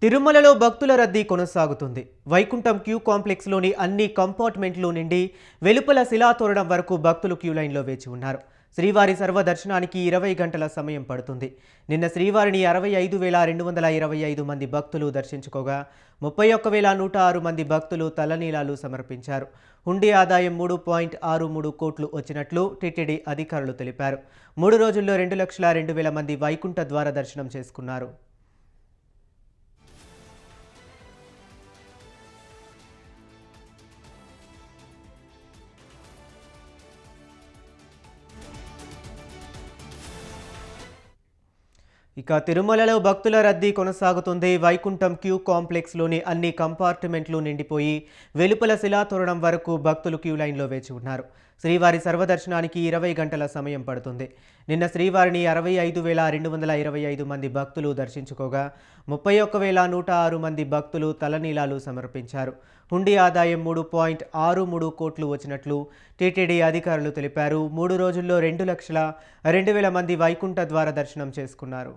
తిరుమలలో భక్తుల రద్దీ కొనసాగుతుంది. వైకుంఠం క్యూ కాంప్లెక్స్లోని అన్ని కంపార్ట్మెంట్లు నుండి వెలుపల శిలాతోరణం వరకు భక్తులు క్యూ లైన్లో వేచి ఉన్నారు. శ్రీవారి సర్వదర్శనానికి 20 గంటల సమయం పడుతుంది. నిన్న శ్రీవారిని 65,225 మంది భక్తులు దర్శించుకోగా 31,106 మంది భక్తులు తలనీలాలు సమర్పించారు. హుండీ ఆదాయం 3.63 కోట్లు వచ్చినట్లు టీటీడీ అధికారులు తెలిపారు. 3 రోజుల్లో 2,02,000 మంది వైకుంఠ ద్వార దర్శనం చేసుకున్నారు. ఇక తిరుమలలో భక్తుల రద్దీ కొనసాగుతుంది. వైకుంఠం క్యూ కాంప్లెక్స్లోని అన్ని కంపార్ట్మెంట్లు నిండిపోయి వెలుపల శిలాతోరణం వరకు భక్తులు క్యూ లైన్లో వేచి ఉన్నారు. శ్రీవారి సర్వదర్శనానికి 20 గంటల సమయం పడుతుంది. నిన్న శ్రీవారిని 65,225 మంది భక్తులు దర్శించుకోగా 31,106 మంది భక్తులు తలనీలాలు సమర్పించారు. హుండీ ఆదాయం 3.63 కోట్లు వచ్చినట్లు టీటీడీ అధికారులు తెలిపారు. 3 రోజుల్లో 2,02,000 మంది వైకుంఠ ద్వార దర్శనం చేసుకున్నారు.